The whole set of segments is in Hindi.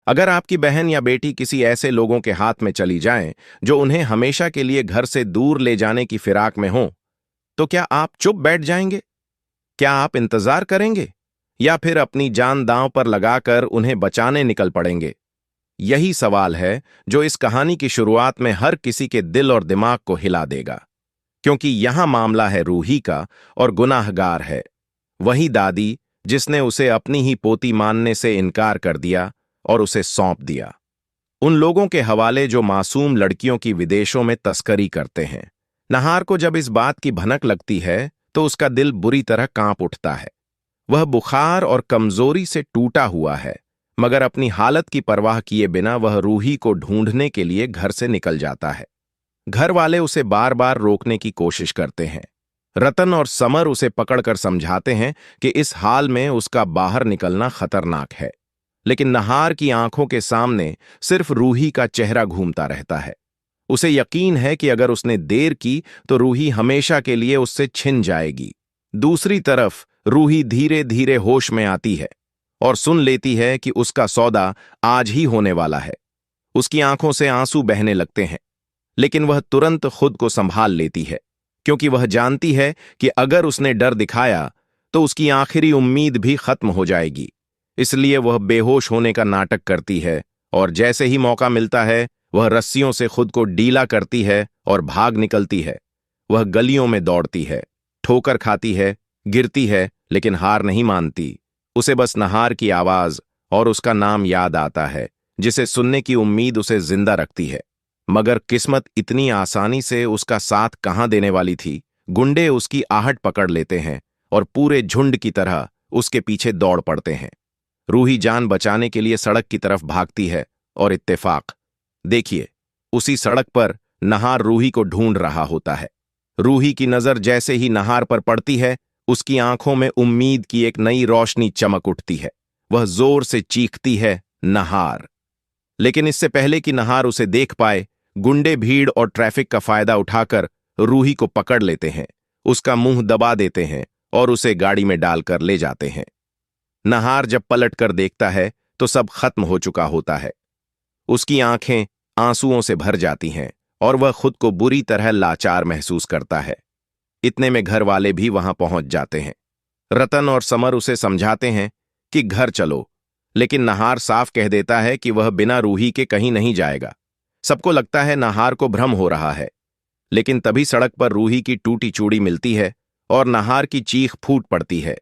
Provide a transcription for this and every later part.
अगर आपकी बहन या बेटी किसी ऐसे लोगों के हाथ में चली जाएं जो उन्हें हमेशा के लिए घर से दूर ले जाने की फिराक में हो, तो क्या आप चुप बैठ जाएंगे? क्या आप इंतजार करेंगे, या फिर अपनी जान दांव पर लगाकर उन्हें बचाने निकल पड़ेंगे? यही सवाल है जो इस कहानी की शुरुआत में हर किसी के दिल और दिमाग को हिला देगा, क्योंकि यहां मामला है रूही का, और गुनाहगार है वही दादी जिसने उसे अपनी ही पोती मानने से इनकार कर दिया और उसे सौंप दिया उन लोगों के हवाले जो मासूम लड़कियों की विदेशों में तस्करी करते हैं। नहार को जब इस बात की भनक लगती है तो उसका दिल बुरी तरह कांप उठता है। वह बुखार और कमजोरी से टूटा हुआ है, मगर अपनी हालत की परवाह किए बिना वह रूही को ढूंढने के लिए घर से निकल जाता है। घर वाले उसे बार बार रोकने की कोशिश करते हैं। रतन और समर उसे पकड़कर समझाते हैं कि इस हाल में उसका बाहर निकलना खतरनाक है, लेकिन नहार की आंखों के सामने सिर्फ रूही का चेहरा घूमता रहता है। उसे यकीन है कि अगर उसने देर की तो रूही हमेशा के लिए उससे छिन जाएगी। दूसरी तरफ रूही धीरे धीरे होश में आती है और सुन लेती है कि उसका सौदा आज ही होने वाला है। उसकी आंखों से आंसू बहने लगते हैं, लेकिन वह तुरंत खुद को संभाल लेती है, क्योंकि वह जानती है कि अगर उसने डर दिखाया तो उसकी आखिरी उम्मीद भी खत्म हो जाएगी। इसलिए वह बेहोश होने का नाटक करती है, और जैसे ही मौका मिलता है वह रस्सियों से खुद को ढीला करती है और भाग निकलती है। वह गलियों में दौड़ती है, ठोकर खाती है, गिरती है, लेकिन हार नहीं मानती। उसे बस नहार की आवाज और उसका नाम याद आता है, जिसे सुनने की उम्मीद उसे जिंदा रखती है। मगर किस्मत इतनी आसानी से उसका साथ कहां देने वाली थी। गुंडे उसकी आहट पकड़ लेते हैं और पूरे झुंड की तरह उसके पीछे दौड़ पड़ते हैं। रूही जान बचाने के लिए सड़क की तरफ भागती है, और इत्तेफाक, देखिए, उसी सड़क पर नहार रूही को ढूंढ रहा होता है। रूही की नजर जैसे ही नहार पर पड़ती है, उसकी आंखों में उम्मीद की एक नई रोशनी चमक उठती है। वह जोर से चीखती है, नहार। लेकिन इससे पहले कि नहार उसे देख पाए, गुंडे भीड़ और ट्रैफिक का फायदा उठाकर रूही को पकड़ लेते हैं, उसका मुंह दबा देते हैं और उसे गाड़ी में डालकर ले जाते हैं। नहार जब पलटकर देखता है तो सब खत्म हो चुका होता है। उसकी आंखें आंसुओं से भर जाती हैं और वह खुद को बुरी तरह लाचार महसूस करता है। इतने में घर वाले भी वहां पहुंच जाते हैं। रतन और समर उसे समझाते हैं कि घर चलो, लेकिन नहार साफ कह देता है कि वह बिना रूही के कहीं नहीं जाएगा। सबको लगता है नहार को भ्रम हो रहा है, लेकिन तभी सड़क पर रूही की टूटी चूड़ी मिलती है और नहार की चीख फूट पड़ती है।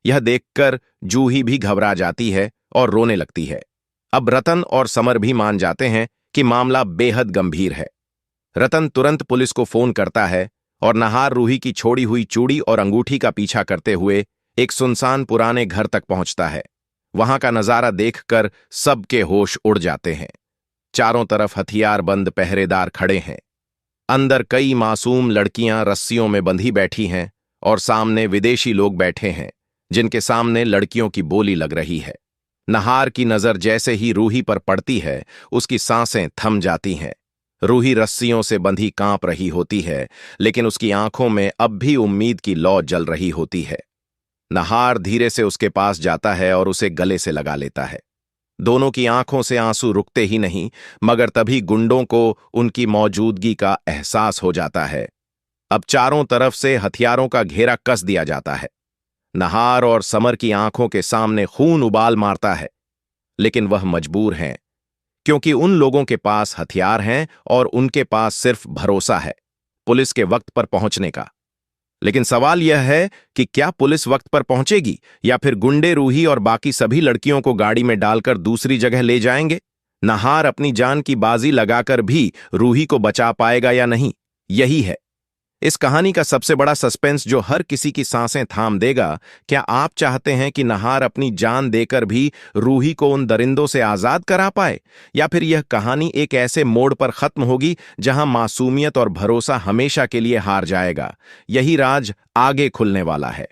यह देखकर जूही भी घबरा जाती है और रोने लगती है। अब रतन और समर भी मान जाते हैं कि मामला बेहद गंभीर है। रतन तुरंत पुलिस को फोन करता है और नहार रूही की छोड़ी हुई चूड़ी और अंगूठी का पीछा करते हुए एक सुनसान पुराने घर तक पहुंचता है। वहां का नजारा देखकर सबके होश उड़ जाते हैं। चारों तरफ हथियारबंद पहरेदार खड़े हैं। अंदर कई मासूम लड़कियां रस्सियों में बंधी बैठी हैं और सामने विदेशी लोग बैठे हैं, जिनके सामने लड़कियों की बोली लग रही है। नहार की नजर जैसे ही रूही पर पड़ती है, उसकी सांसें थम जाती हैं। रूही रस्सियों से बंधी कांप रही होती है, लेकिन उसकी आंखों में अब भी उम्मीद की लौ जल रही होती है। नहार धीरे से उसके पास जाता है और उसे गले से लगा लेता है। दोनों की आंखों से आंसू रुकते ही नहीं, मगर तभी गुंडों को उनकी मौजूदगी का एहसास हो जाता है। अब चारों तरफ से हथियारों का घेरा कस दिया जाता है। नहार और समर की आंखों के सामने खून उबाल मारता है, लेकिन वह मजबूर हैं, क्योंकि उन लोगों के पास हथियार हैं और उनके पास सिर्फ भरोसा है पुलिस के वक्त पर पहुंचने का। लेकिन सवाल यह है कि क्या पुलिस वक्त पर पहुंचेगी, या फिर गुंडे रूही और बाकी सभी लड़कियों को गाड़ी में डालकर दूसरी जगह ले जाएंगे? नहार अपनी जान की बाजी लगाकर भी रूही को बचा पाएगा या नहीं? यही है इस कहानी का सबसे बड़ा सस्पेंस, जो हर किसी की सांसें थाम देगा। क्या आप चाहते हैं कि नहार अपनी जान देकर भी रूही को उन दरिंदों से आजाद करा पाए, या फिर यह कहानी एक ऐसे मोड़ पर खत्म होगी जहां मासूमियत और भरोसा हमेशा के लिए हार जाएगा? यही राज आगे खुलने वाला है।